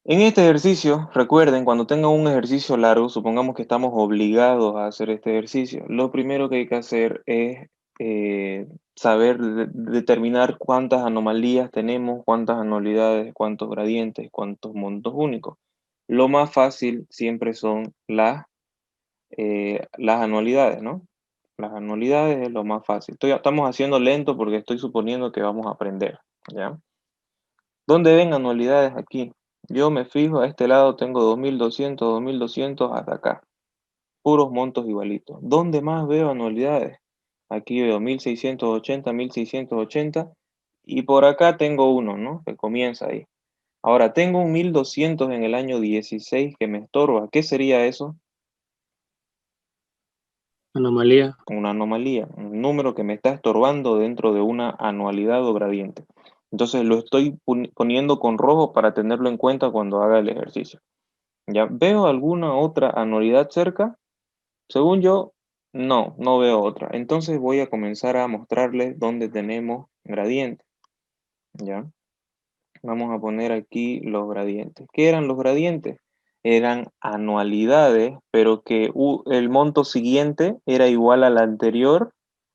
En este ejercicio, recuerden, cuando tengan un ejercicio largo, supongamos que estamos obligados a hacer este ejercicio, lo primero que hay que hacer es saber determinar cuántas anomalías tenemos, cuántas anualidades, cuántos gradientes, cuántos montos únicos. Lo más fácil siempre son las anualidades, ¿no? Las anualidades es lo más fácil. Estamos haciendo lento porque estoy suponiendo que vamos a aprender, ¿ya? ¿Dónde ven anualidades aquí? Yo me fijo, a este lado tengo 2200 hasta acá. Puros montos igualitos. ¿Dónde más veo anualidades? Aquí veo 1680 y por acá tengo uno, ¿no? Que comienza ahí. Ahora, tengo un 1200 en el año 16 que me estorba. ¿Qué sería eso? Anomalía. Una anomalía, un número que me está estorbando dentro de una anualidad o gradiente. Entonces lo estoy poniendo con rojo para tenerlo en cuenta cuando haga el ejercicio. ¿Ya veo alguna otra anualidad cerca? Según yo, no veo otra. Entonces voy a comenzar a mostrarles dónde tenemos gradientes. ¿Ya? Vamos a poner aquí los gradientes. ¿Qué eran los gradientes? Eran anualidades, pero que el monto siguiente era igual al anterior,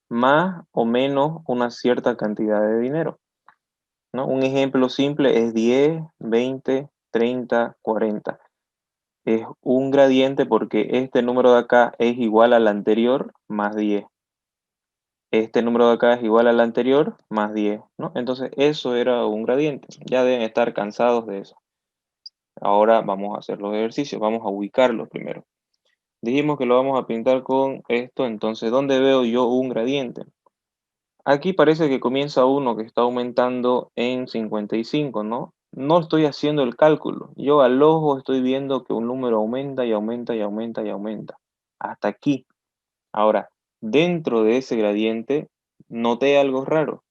más o menos una cierta cantidad de dinero, ¿no? Un ejemplo simple es 10, 20, 30, 40. Es un gradiente porque este número de acá es igual al anterior más 10. Este número de acá es igual al anterior más 10, ¿no? Entonces eso era un gradiente. Ya deben estar cansados de eso. Ahora vamos a hacer los ejercicios, vamos a ubicarlos primero. Dijimos que lo vamos a pintar con esto, entonces, ¿dónde veo yo un gradiente? Aquí parece que comienza uno que está aumentando en 55, ¿no? No estoy haciendo el cálculo. Yo al ojo estoy viendo que un número aumenta y aumenta y aumenta y aumenta. Hasta aquí. Ahora, dentro de ese gradiente, noté algo raro.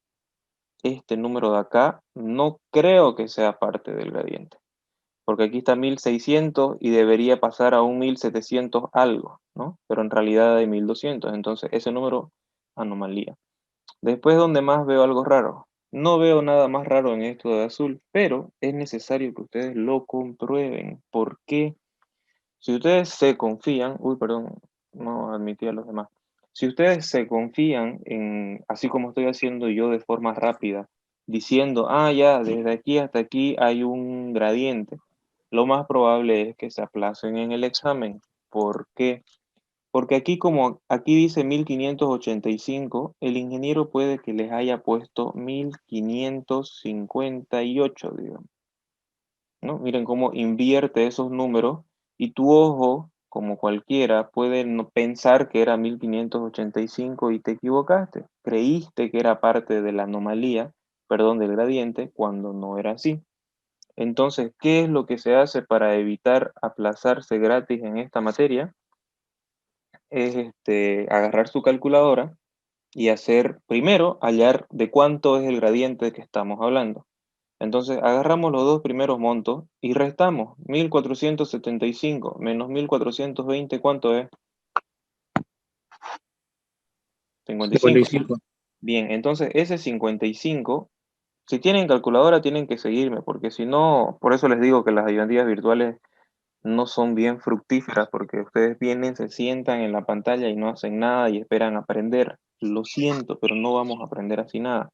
Este número de acá no creo que sea parte del gradiente, porque aquí está 1600 y debería pasar a un 1700 algo, ¿no? Pero en realidad hay 1200, entonces ese número, anomalía. Después, donde más veo algo raro. No veo nada más raro en esto de azul, pero es necesario que ustedes lo comprueben. ¿Por qué? Si ustedes se confían, uy, perdón, no admití a los demás. Si ustedes se confían en, así como estoy haciendo yo de forma rápida, diciendo, ya, desde aquí hasta aquí hay un gradiente, lo más probable es que se aplacen en el examen. ¿Por qué? Porque aquí, como aquí dice 1585, el ingeniero puede que les haya puesto 1558, digamos, ¿no? Miren cómo invierte esos números y tu ojo, como cualquiera, puede no pensar que era 1585 y te equivocaste. Creíste que era parte de la anomalía, perdón, del gradiente, cuando no era así. Entonces, ¿qué es lo que se hace para evitar aplazarse gratis en esta materia? Es agarrar su calculadora y hacer, primero, hallar de cuánto es el gradiente que estamos hablando. Entonces, agarramos los dos primeros montos y restamos 1475 menos 1420, ¿cuánto es? 55. 55. Bien, entonces ese 55, si tienen calculadora, tienen que seguirme, porque si no, por eso les digo que las ayudantías virtuales no son bien fructíferas, porque ustedes vienen, se sientan en la pantalla y no hacen nada y esperan aprender. Lo siento, pero no vamos a aprender así nada.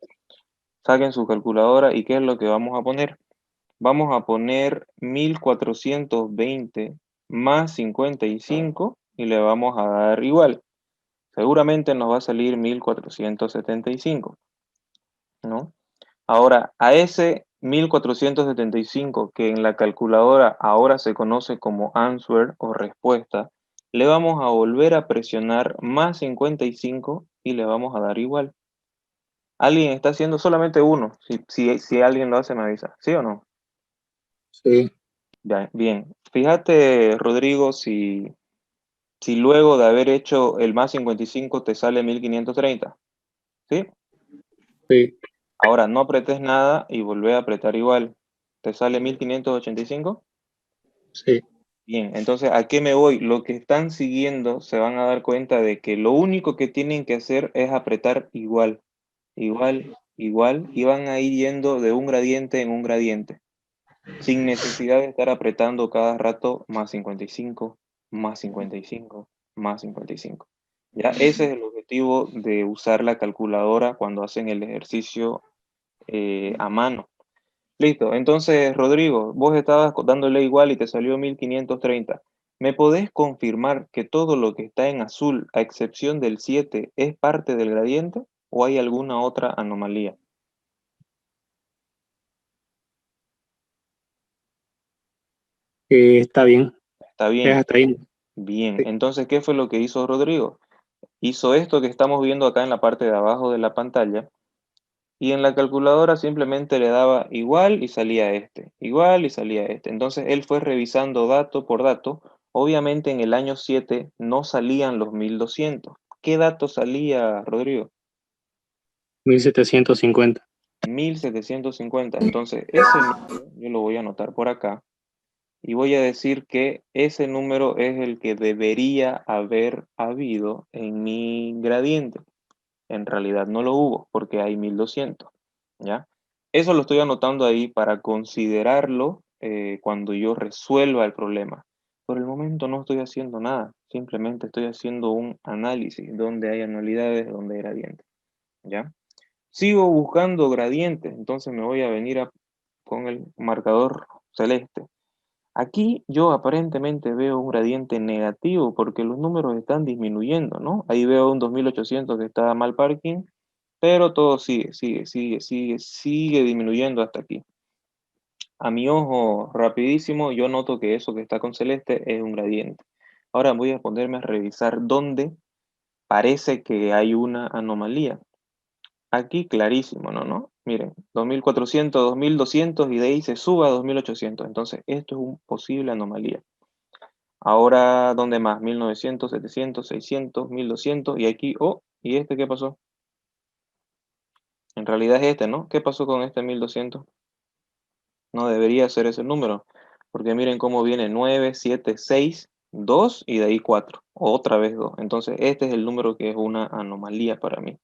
Saquen su calculadora y ¿qué es lo que vamos a poner? Vamos a poner 1420 más 55 y le vamos a dar igual. Seguramente nos va a salir 1475, ¿no? Ahora, a ese 1475 que en la calculadora ahora se conoce como answer o respuesta, le vamos a volver a presionar más 55 y le vamos a dar igual. Alguien está haciendo solamente uno. Si alguien lo hace, me avisa. ¿Sí o no? Sí, Bien, bien. Fíjate, Rodrigo, si luego de haber hecho el más 55 te sale 1530. ¿Sí? sí, Ahora no apretes nada y volvé a apretar igual. ¿Te sale 1585? sí. Bien, entonces, ¿a qué me voy? Lo que están siguiendo se van a dar cuenta de que lo único que tienen que hacer es apretar igual, igual, igual, y van a ir yendo de un gradiente en un gradiente. sin necesidad de estar apretando cada rato más 55, más 55, más 55. ¿Ya? Ese es el objetivo de usar la calculadora cuando hacen el ejercicio a mano. Listo, entonces Rodrigo, vos estabas dándole igual y te salió 1530. ¿Me podés confirmar que todo lo que está en azul, a excepción del 7, es parte del gradiente o hay alguna otra anomalía? Está bien, Está es bien, hasta ahí. bien. Sí. Entonces, ¿qué fue lo que hizo Rodrigo? Hizo esto que estamos viendo acá en la parte de abajo de la pantalla y en la calculadora simplemente le daba igual y salía este, igual y salía este. Entonces él fue revisando dato por dato. Obviamente en el año 7 no salían los 1200. ¿Qué dato salía, Rodrigo? 1750. 1750. Entonces ese número yo lo voy a anotar por acá y voy a decir que ese número es el que debería haber habido en mi gradiente. En realidad no lo hubo porque hay 1200, ¿ya? Eso lo estoy anotando ahí para considerarlo cuando yo resuelva el problema. Por el momento no estoy haciendo nada, simplemente estoy haciendo un análisis donde hay anualidades, donde hay gradientes, ¿ya? Sigo buscando gradientes, entonces me voy a venir con el marcador celeste. Aquí yo aparentemente veo un gradiente negativo porque los números están disminuyendo, ¿no? Ahí veo un 2800 que está mal parking, pero todo sigue disminuyendo hasta aquí. A mi ojo rapidísimo, yo noto que eso que está con celeste es un gradiente. Ahora voy a ponerme a revisar dónde parece que hay una anomalía. Aquí clarísimo, ¿no? Miren, 2400, 2200 y de ahí se sube a 2800. Entonces, esto es una posible anomalía. Ahora, ¿dónde más? 1900, 700, 600, 1200 y aquí, oh, ¿y este qué pasó? En realidad es este, ¿no? ¿Qué pasó con este 1200? No debería ser ese número, porque miren cómo viene 9, 7, 6, 2 y de ahí 4. Otra vez 2. Entonces, este es el número que es una anomalía para mí.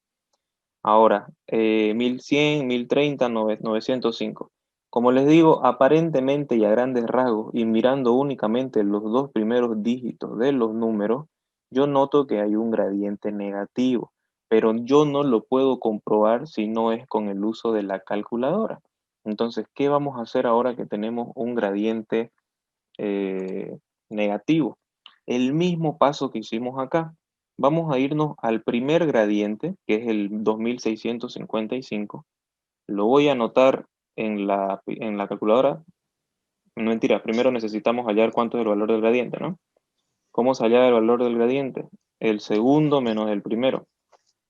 Ahora, 1100, 1030, 905. Como les digo, aparentemente y a grandes rasgos, y mirando únicamente los dos primeros dígitos de los números, yo noto que hay un gradiente negativo, pero yo no lo puedo comprobar si no es con el uso de la calculadora. Entonces, ¿qué vamos a hacer ahora que tenemos un gradiente eh, negativo? El mismo paso que hicimos acá. Vamos a irnos al primer gradiente, que es el 2655. Lo voy a anotar en la calculadora. No, mentira, primero necesitamos hallar cuánto es el valor del gradiente, ¿no? ¿Cómo se halla el valor del gradiente? El segundo menos el primero.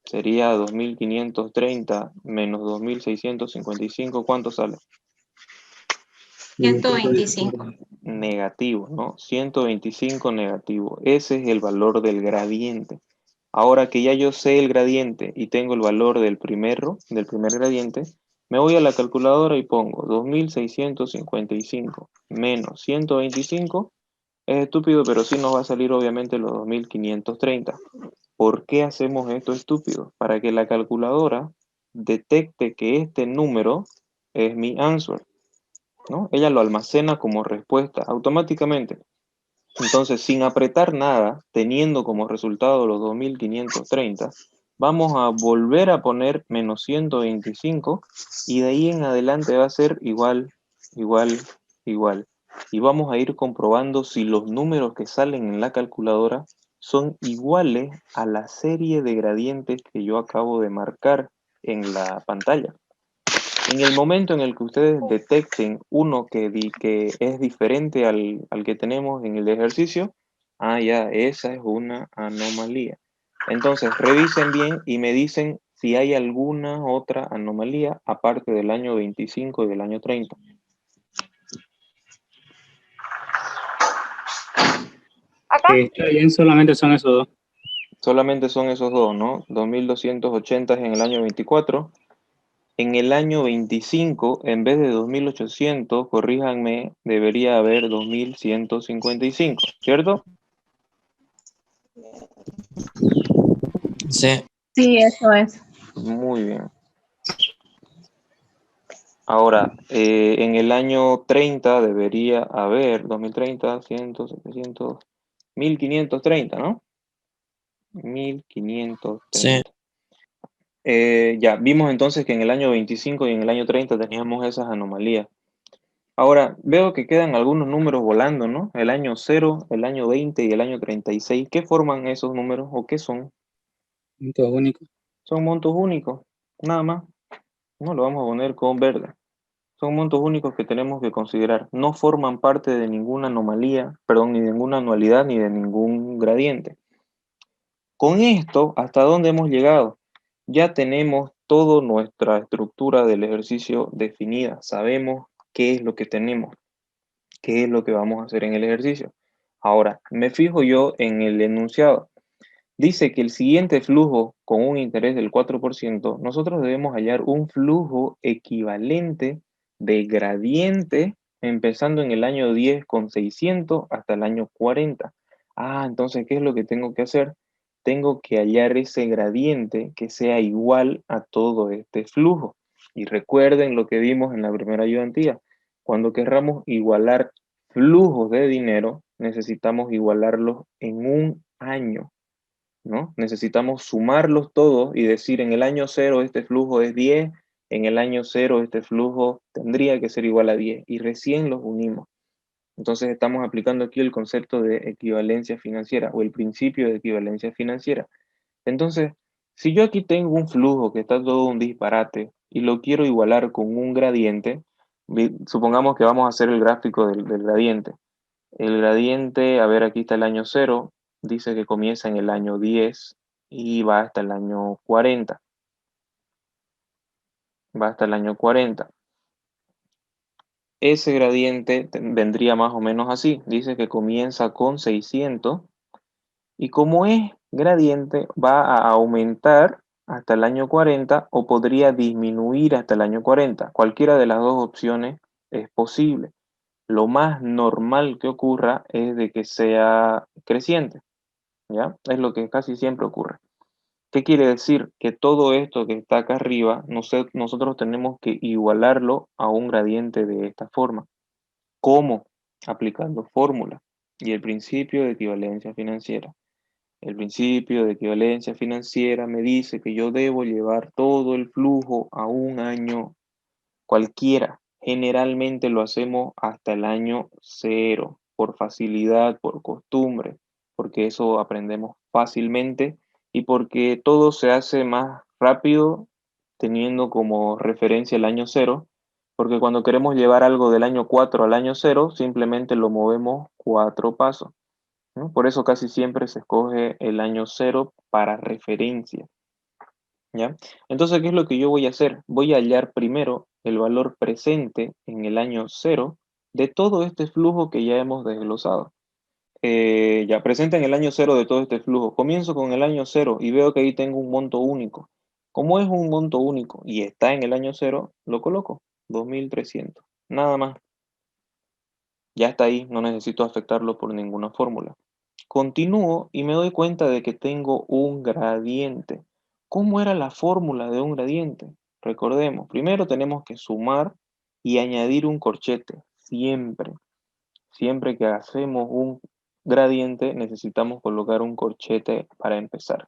Sería 2530 menos 2655. ¿Cuánto sale? 125. Negativo, ¿no? 125 negativo. Ese es el valor del gradiente. Ahora que ya yo sé el gradiente y tengo el valor del primer gradiente, me voy a la calculadora y pongo 2655 menos 125. Es estúpido, pero sí nos va a salir obviamente los 2530. ¿Por qué hacemos esto estúpido? Para que la calculadora detecte que este número es mi answer, ¿no? Ella lo almacena como respuesta automáticamente. Entonces, sin apretar nada, teniendo como resultado los 2530, vamos a volver a poner menos 125 y de ahí en adelante va a ser igual, igual, igual. Y vamos a ir comprobando si los números que salen en la calculadora son iguales a la serie de gradientes que yo acabo de marcar en la pantalla. En el momento en el que ustedes detecten uno que es diferente al que tenemos en el ejercicio, ya, esa es una anomalía. Entonces, revisen bien y me dicen si hay alguna otra anomalía aparte del año 25 y del año 30. ¿Acá? Está bien, solamente son esos dos. Solamente son esos dos, ¿no? 2280 en el año 24. En el año 25, en vez de 2800, corríjanme, debería haber 2155, ¿cierto? Sí. Sí, eso es. Muy bien. Ahora, en el año 30 debería haber, 2030, 100, 700, 1530, ¿no? Sí, 1530. Ya, vimos entonces que en el año 25 y en el año 30 teníamos esas anomalías. Ahora, veo que quedan algunos números volando, ¿no? El año 0, el año 20 y el año 36. ¿Qué forman esos números o qué son? Puntos únicos. Son montos únicos, nada más. No lo vamos a poner con verde. Son montos únicos que tenemos que considerar. No forman parte de ninguna anomalía, perdón, ni de ninguna anualidad, ni de ningún gradiente. Con esto, ¿hasta dónde hemos llegado? Ya tenemos toda nuestra estructura del ejercicio definida. Sabemos qué es lo que tenemos, qué es lo que vamos a hacer en el ejercicio. Ahora, me fijo yo en el enunciado. Dice que el siguiente flujo con un interés del 4%, nosotros debemos hallar un flujo equivalente de gradiente empezando en el año 10 con 600 hasta el año 40. Entonces, ¿qué es lo que tengo que hacer? Tengo que hallar ese gradiente que sea igual a todo este flujo. Y recuerden lo que vimos en la primera ayudantía. Cuando querramos igualar flujos de dinero, necesitamos igualarlos en un año, ¿no? Necesitamos sumarlos todos y decir en el año 0 este flujo es 10, en el año 0 este flujo tendría que ser igual a 10 y recién los unimos. Entonces estamos aplicando aquí el concepto de equivalencia financiera o el principio de equivalencia financiera. Entonces, si yo aquí tengo un flujo que está todo un disparate y lo quiero igualar con un gradiente, supongamos que vamos a hacer el gráfico del gradiente. El gradiente, a ver, aquí está el año 0, dice que comienza en el año 10 y va hasta el año 40. Va hasta el año 40. Ese gradiente vendría más o menos así. Dice que comienza con 600 y como es gradiente va a aumentar hasta el año 40 o podría disminuir hasta el año 40. Cualquiera de las dos opciones es posible. Lo más normal que ocurra es de que sea creciente. ¿Ya? Es lo que casi siempre ocurre. ¿Qué quiere decir? Que todo esto que está acá arriba, nosotros tenemos que igualarlo a un gradiente de esta forma. ¿Cómo? Aplicando fórmula y el principio de equivalencia financiera. El principio de equivalencia financiera me dice que yo debo llevar todo el flujo a un año cualquiera. Generalmente lo hacemos hasta el año 0, por facilidad, por costumbre, porque eso aprendemos fácilmente y porque todo se hace más rápido teniendo como referencia el año 0, porque cuando queremos llevar algo del año 4 al año 0, simplemente lo movemos 4 pasos, ¿no? Por eso casi siempre se escoge el año 0 para referencia. ¿Ya? Entonces, ¿qué es lo que yo voy a hacer? Voy a hallar primero el valor presente en el año 0 de todo este flujo que ya hemos desglosado. Ya presente en el año 0 de todo este flujo. Comienzo con el año 0 y veo que ahí tengo un monto único. Como es un monto único y está en el año 0, lo coloco, 2300. Nada más. Ya está ahí, no necesito afectarlo por ninguna fórmula. Continúo y me doy cuenta de que tengo un gradiente. ¿Cómo era la fórmula de un gradiente? Recordemos, primero tenemos que sumar y añadir un corchete. Siempre, siempre que hacemos un gradiente necesitamos colocar un corchete para empezar.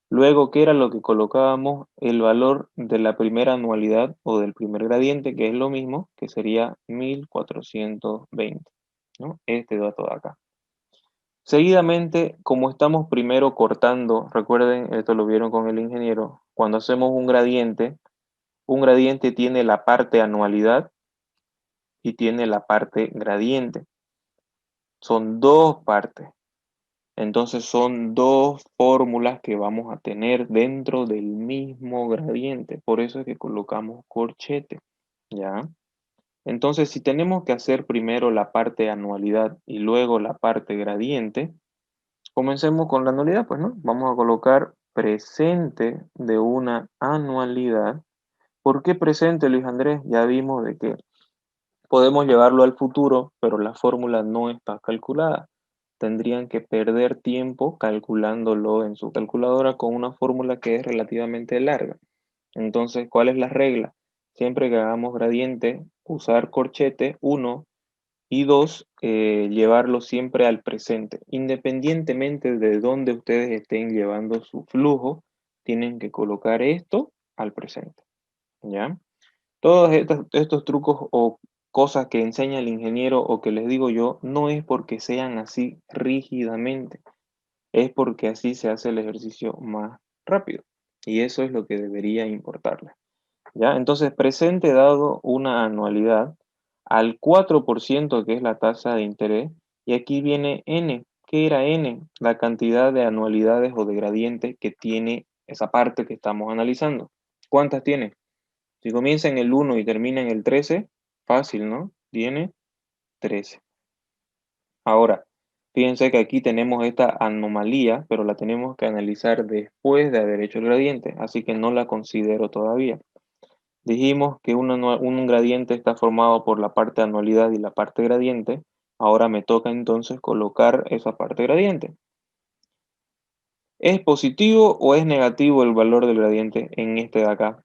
Luego, ¿qué era lo que colocábamos? El valor de la primera anualidad o del primer gradiente, que es lo mismo, que sería 1420, ¿no? Este dato de acá. Seguidamente, como estamos primero cortando, recuerden, esto lo vieron con el ingeniero, cuando hacemos un gradiente tiene la parte anualidad y tiene la parte gradiente. Son dos partes. Entonces son dos fórmulas que vamos a tener dentro del mismo gradiente. Por eso es que colocamos corchete, ¿ya? Entonces, si tenemos que hacer primero la parte anualidad y luego la parte gradiente, comencemos con la anualidad, pues, ¿no? Vamos a colocar presente de una anualidad. ¿Por qué presente, Luis Andrés? Ya vimos de que podemos llevarlo al futuro, pero la fórmula no está calculada. Tendrían que perder tiempo calculándolo en su calculadora con una fórmula que es relativamente larga. Entonces, ¿cuál es la regla? siempre que hagamos gradiente, usar corchete, 1, y 2, llevarlo siempre al presente. Independientemente de dónde ustedes estén llevando su flujo, tienen que colocar esto al presente. ¿Ya? Todos estos trucos o cosas que enseña el ingeniero o que les digo yo, no es porque sean así rígidamente, es porque así se hace el ejercicio más rápido. Y eso es lo que debería importarles. ¿Ya? Entonces, presente dado una anualidad al 4%, que es la tasa de interés, y aquí viene N. ¿Qué era N? La cantidad de anualidades o de gradientes que tiene esa parte que estamos analizando. ¿Cuántas tiene? Si comienza en el 1 y termina en el 13, fácil, ¿no? Tiene 13. Ahora, fíjense que aquí tenemos esta anomalía, pero la tenemos que analizar después de haber hecho el gradiente, así que no la considero todavía. Dijimos que un gradiente está formado por la parte anualidad y la parte gradiente. Ahora me toca entonces colocar esa parte gradiente. ¿Es positivo o es negativo el valor del gradiente en este de acá?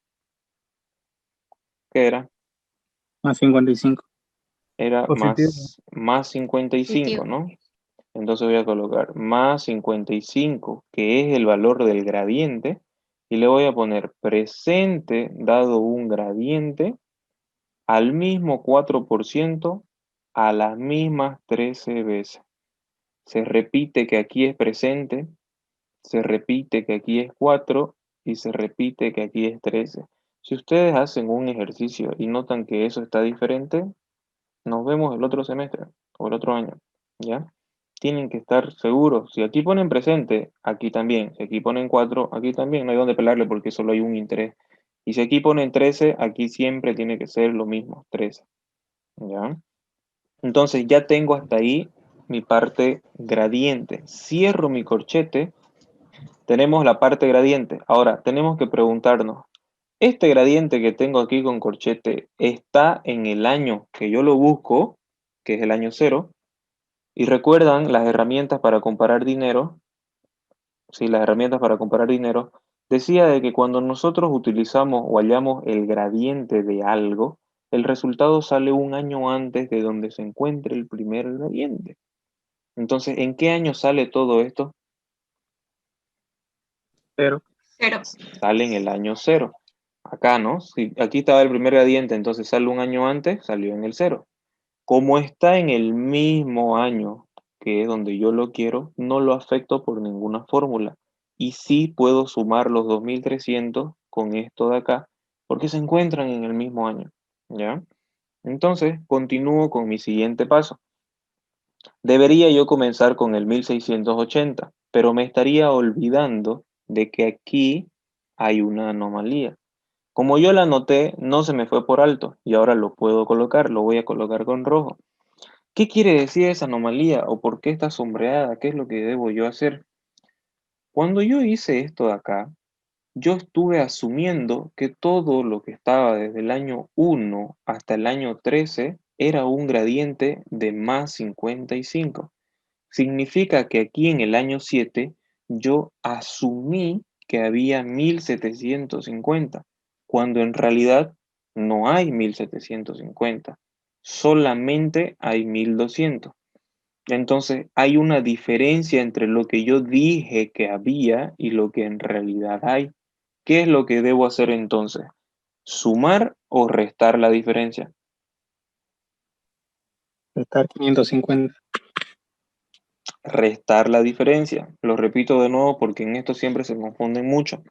¿Qué era? Más 55. Era Positivo. más 55, Positivo. ¿no? Entonces voy a colocar más 55, que es el valor del gradiente, y le voy a poner presente dado un gradiente al mismo 4% a las mismas 13 veces. Se repite que aquí es presente, se repite que aquí es 4 y se repite que aquí es 13. Si ustedes hacen un ejercicio y notan que eso está diferente, nos vemos el otro semestre o el otro año, ¿ya? Tienen que estar seguros. Si aquí ponen presente, aquí también. Si aquí ponen 4, aquí también. No hay donde pelarle porque solo hay un interés. Y si aquí ponen 13, aquí siempre tiene que ser lo mismo, 13. ¿Ya? Entonces ya tengo hasta ahí mi parte gradiente. Cierro mi corchete. Tenemos la parte gradiente. Ahora, tenemos que preguntarnos, ¿este gradiente que tengo aquí con corchete está en el año que yo lo busco, que es el año 0? Y recuerdan las herramientas para comparar dinero. Sí, las herramientas para comparar dinero. Decía de que cuando nosotros utilizamos o hallamos el gradiente de algo, el resultado sale un año antes de donde se encuentre el primer gradiente. Entonces, ¿en qué año sale todo esto? 0. 0. Sale en el año 0. Acá, ¿no? Si aquí estaba el primer gradiente, entonces sale un año antes, salió en el 0. Como está en el mismo año que es donde yo lo quiero, no lo afecto por ninguna fórmula. Y sí puedo sumar los 2300 con esto de acá, porque se encuentran en el mismo año. ¿Ya? Entonces, continúo con mi siguiente paso. Debería yo comenzar con el 1680, pero me estaría olvidando de que aquí hay una anomalía. Como yo la anoté, no se me fue por alto y ahora lo puedo colocar, lo voy a colocar con rojo. ¿Qué quiere decir esa anomalía o por qué está sombreada? ¿Qué es lo que debo yo hacer? Cuando yo hice esto de acá, yo estuve asumiendo que todo lo que estaba desde el año 1 hasta el año 13 era un gradiente de más 55. Significa que aquí en el año 7 yo asumí que había 1750, cuando en realidad no hay 1750, solamente hay 1200. Entonces hay una diferencia entre lo que yo dije que había y lo que en realidad hay. ¿Qué es lo que debo hacer entonces? ¿Sumar o restar la diferencia? Estar 550. Restar la diferencia. Lo repito de nuevo porque en esto siempre se confunden mucho.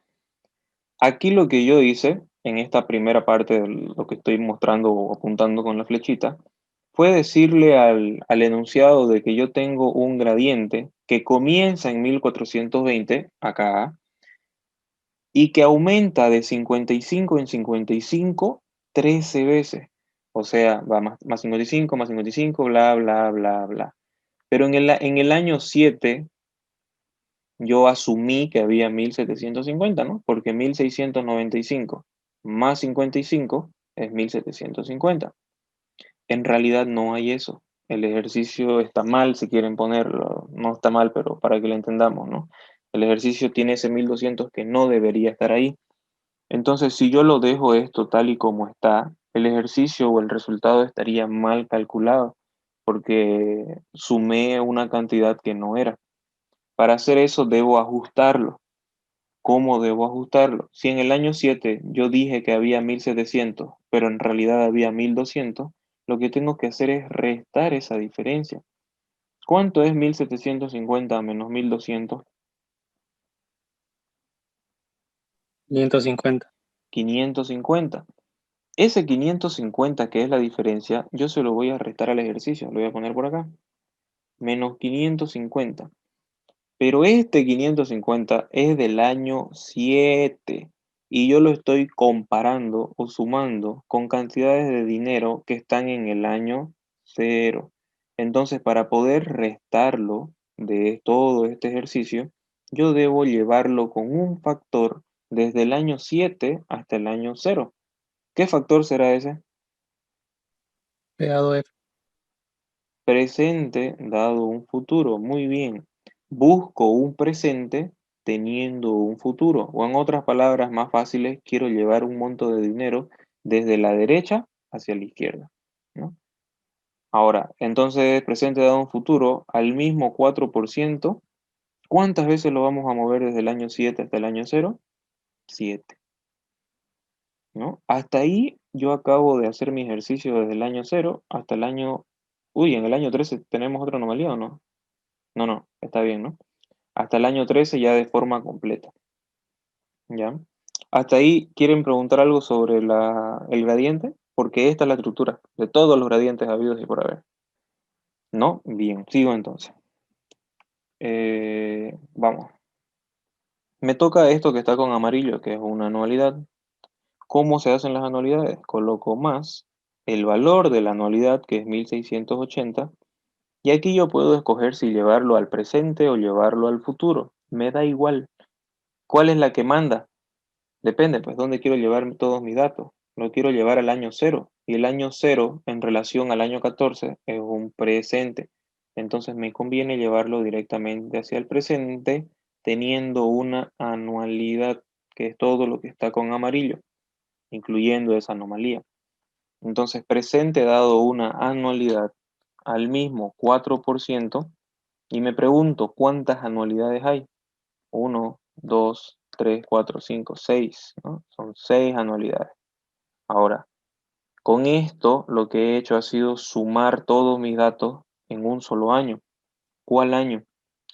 Aquí lo que yo hice en esta primera parte de lo que estoy mostrando o apuntando con la flechita fue decirle al enunciado de que yo tengo un gradiente que comienza en 1420 acá y que aumenta de 55 en 55 13 veces. O sea, va más 55, más 55, bla, bla, bla, bla. Pero en el año 7 yo asumí que había 1750, ¿no? Porque 1695 más 55 es 1750. En realidad no hay eso. El ejercicio está mal, si quieren ponerlo. No está mal, pero para que lo entendamos, ¿no? El ejercicio tiene ese 1200 que no debería estar ahí. Entonces, si yo lo dejo esto tal y como está, el ejercicio o el resultado estaría mal calculado porque sumé una cantidad que no era. Para hacer eso debo ajustarlo. ¿Cómo debo ajustarlo? Si en el año 7 yo dije que había 1700, pero en realidad había 1200, lo que tengo que hacer es restar esa diferencia. ¿Cuánto es 1750 menos 1200? 550. 550. Ese 550 que es la diferencia, yo se lo voy a restar al ejercicio. Lo voy a poner por acá. Menos 550. Pero este 550 es del año 7 y yo lo estoy comparando o sumando con cantidades de dinero que están en el año 0. Entonces, para poder restarlo de todo este ejercicio, yo debo llevarlo con un factor desde el año 7 hasta el año 0. ¿Qué factor será ese? Pegado F. Presente dado un futuro. Muy bien. Busco un presente teniendo un futuro. O en otras palabras más fáciles, quiero llevar un monto de dinero desde la derecha hacia la izquierda, ¿no? Ahora, entonces, presente dado un futuro al mismo 4%. ¿Cuántas veces lo vamos a mover desde el año 7 hasta el año 0? 7, ¿no? Hasta ahí yo acabo de hacer mi ejercicio desde el año 0 hasta el año... Uy, en el año 13 tenemos otra anomalía, ¿o no? No, no, está bien, ¿no? Hasta el año 13 ya de forma completa, ¿ya? Hasta ahí, ¿quieren preguntar algo sobre el gradiente? Porque esta es la estructura de todos los gradientes habidos y por haber. ¿No? Bien, sigo entonces. Vamos. Me toca esto que está con amarillo, que es una anualidad. ¿Cómo se hacen las anualidades? Coloco más el valor de la anualidad, que es 1680, y aquí yo puedo escoger si llevarlo al presente o llevarlo al futuro. Me da igual. ¿Cuál es la que manda? Depende, pues, dónde quiero llevar todos mis datos. Lo quiero llevar al año 0. Y el año 0 en relación al año 14 es un presente. Entonces me conviene llevarlo directamente hacia el presente teniendo una anualidad, que es todo lo que está con amarillo, incluyendo esa anomalía. Entonces presente dado una anualidad al mismo 4%. Y me pregunto, ¿cuántas anualidades hay? 1, 2, 3, 4, 5, 6, ¿no? Son 6 anualidades. Ahora, con esto lo que he hecho ha sido sumar todos mis datos en un solo año. ¿Cuál año?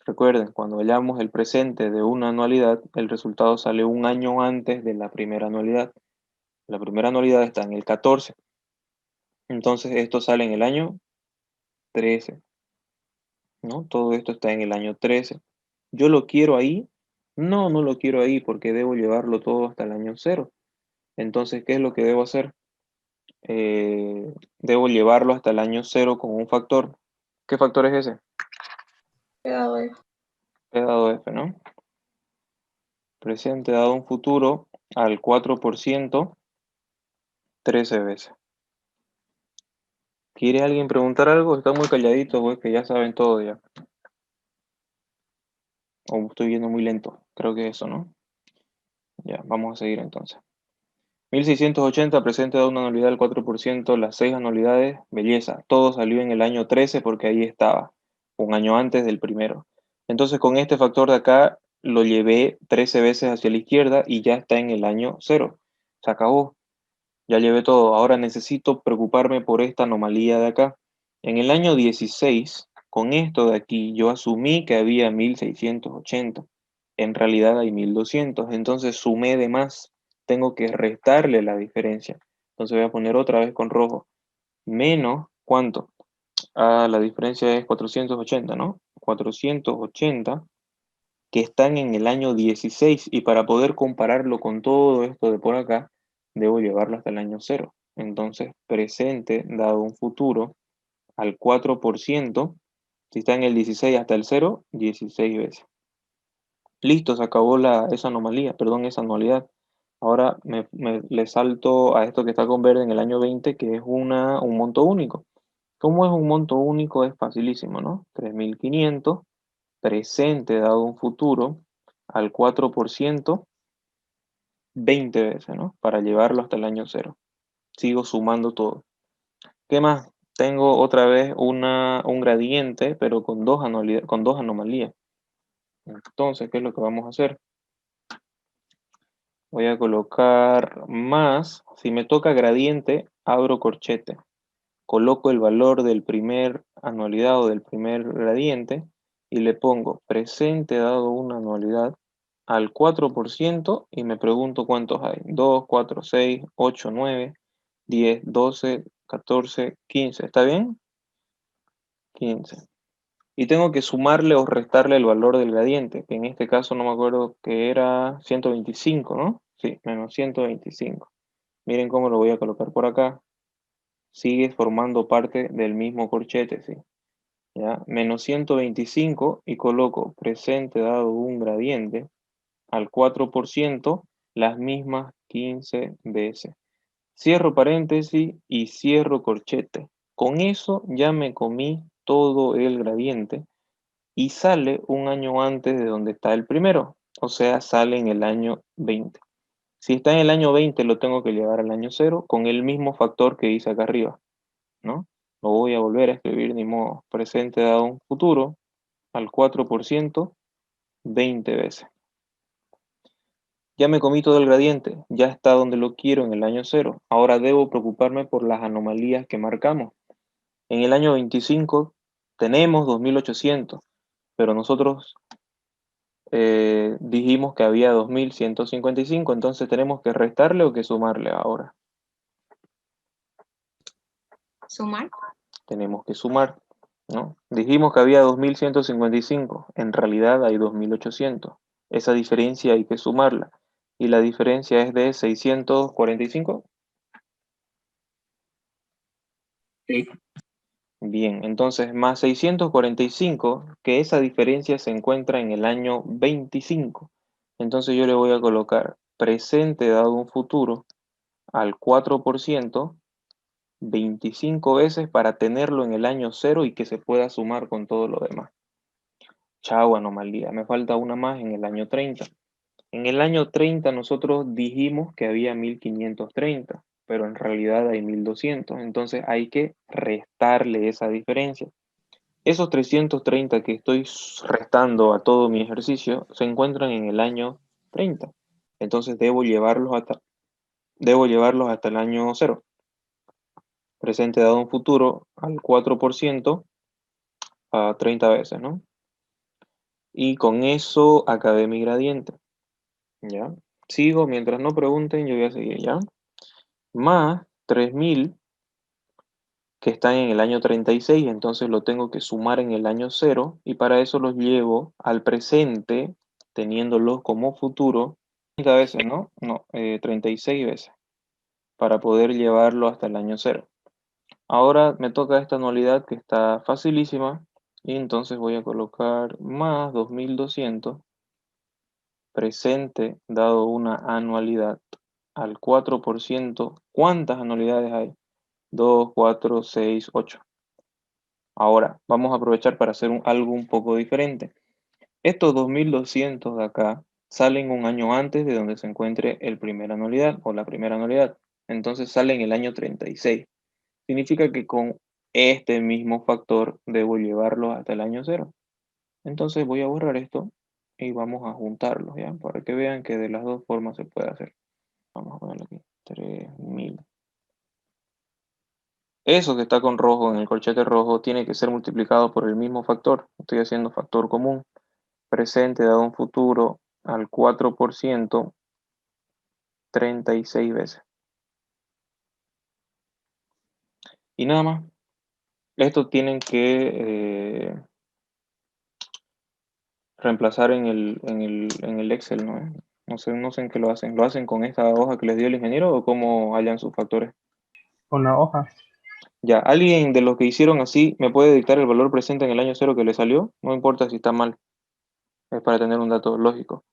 Recuerden, cuando hallamos el presente de una anualidad, el resultado sale un año antes de la primera anualidad. La primera anualidad está en el 14. Entonces esto sale en el año 13, ¿no? Todo esto está en el año 13. ¿Yo lo quiero ahí? No, no lo quiero ahí porque debo llevarlo todo hasta el año 0. Entonces, ¿qué es lo que debo hacer? Debo llevarlo hasta el año 0 con un factor. ¿Qué factor es ese? Pegado F. P dado F, ¿no? Presente dado un futuro al 4%, 13 veces. ¿Quiere alguien preguntar algo? Está muy calladito, pues que ya saben todo ya. O estoy yendo muy lento. Creo que eso, ¿no? Ya, vamos a seguir entonces. 1680 presente da una anualidad del 4%, las 6 anualidades, belleza. Todo salió en el año 13 porque ahí estaba, un año antes del primero. Entonces con este factor de acá lo llevé 13 veces hacia la izquierda y ya está en el año 0. Se acabó. Ya llevé todo. Ahora necesito preocuparme por esta anomalía de acá. En el año 16, con esto de aquí, yo asumí que había 1680. En realidad hay 1200. Entonces sumé de más. Tengo que restarle la diferencia. Entonces voy a poner otra vez con rojo. Menos, ¿cuánto? Ah, la diferencia es 480, ¿no? 480 que están en el año 16 y para poder compararlo con todo esto de por acá, debo llevarlo hasta el año 0. Entonces, presente dado un futuro al 4%, si está en el 16 hasta el 0, 16 veces. Listo, se acabó esa anomalía, perdón, esa anualidad. Ahora le salto a esto que está con verde en el año 20, que es un monto único. ¿Cómo es un monto único? Es facilísimo, ¿no? 3500 presente dado un futuro al 4%, 20 veces, ¿no? Para llevarlo hasta el año 0. Sigo sumando todo. ¿Qué más? Tengo otra vez un gradiente, pero con dos anomalías. Entonces, ¿qué es lo que vamos a hacer? Voy a colocar más. Si me toca gradiente, abro corchete. Coloco el valor del primer anualidad o del primer gradiente y le pongo presente dado una anualidad al 4% y me pregunto cuántos hay. 2, 4, 6, 8, 9, 10, 12, 14, 15. ¿Está bien? 15. Y tengo que sumarle o restarle el valor del gradiente, que en este caso no me acuerdo que era 125, ¿no? Sí, menos 125. Miren cómo lo voy a colocar por acá. Sigue formando parte del mismo corchete, ¿sí? ¿Ya? Menos 125 y coloco presente dado un gradiente al 4% las mismas 15 veces. Cierro paréntesis y cierro corchete. Con eso ya me comí todo el gradiente y sale un año antes de donde está el primero, o sea, sale en el año 20. Si está en el año 20 lo tengo que llevar al año 0 con el mismo factor que hice acá arriba, ¿no? Lo voy a volver a escribir, ni modo, presente dado un futuro al 4% 20 veces. Ya me comí todo el gradiente, ya está donde lo quiero en el año 0. Ahora debo preocuparme por las anomalías que marcamos. En el año 25 tenemos 2800, pero nosotros dijimos que había 2155, entonces tenemos que restarle o que sumarle ahora. Sumar. Tenemos que sumar, ¿no? Dijimos que había 2155, en realidad hay 2800. Esa diferencia hay que sumarla. Y la diferencia es de 645. Sí. Bien, entonces más 645, que esa diferencia se encuentra en el año 25. Entonces yo le voy a colocar presente dado un futuro al 4%, 25 veces para tenerlo en el año 0 y que se pueda sumar con todo lo demás. Chao, anomalía. Me falta una más en el año 30. En el año 30 nosotros dijimos que había 1530, pero en realidad hay 1200. Entonces hay que restarle esa diferencia. Esos 330 que estoy restando a todo mi ejercicio se encuentran en el año 30. Entonces debo llevarlos hasta el año 0. Presente dado un futuro al 4% a 30 veces, ¿no? Y con eso acabé mi gradiente. ¿Ya? Sigo, mientras no pregunten, yo voy a seguir, ¿ya? Más 3000 que están en el año 36, entonces lo tengo que sumar en el año 0 y para eso los llevo al presente, teniéndolos como futuro 30 veces, ¿no? No, 36 veces, para poder llevarlo hasta el año 0. Ahora me toca esta anualidad que está facilísima y entonces voy a colocar más 2200 presente dado una anualidad al 4%. ¿Cuántas anualidades hay? 2, 4, 6, 8. Ahora, vamos a aprovechar para hacer algo un poco diferente. Estos 2200 de acá salen un año antes de donde se encuentre el primer anualidad o la primera anualidad. Entonces sale en el año 36. Significa que con este mismo factor debo llevarlo hasta el año 0. Entonces voy a borrar esto y vamos a juntarlos, ¿ya? Para que vean que de las dos formas se puede hacer. Vamos a ponerlo aquí. 3000. Eso que está con rojo en el corchete rojo tiene que ser multiplicado por el mismo factor. Estoy haciendo factor común. Presente dado un futuro al 4%, 36 veces. Y nada más. Esto tienen que reemplazar en el Excel, ¿no? No sé en qué lo hacen. ¿Lo hacen con esta hoja que les dio el ingeniero o cómo hallan sus factores? Con la hoja. Ya, ¿alguien de los que hicieron así me puede dictar el valor presente en el año 0 que le salió? No importa si está mal. Es para tener un dato lógico.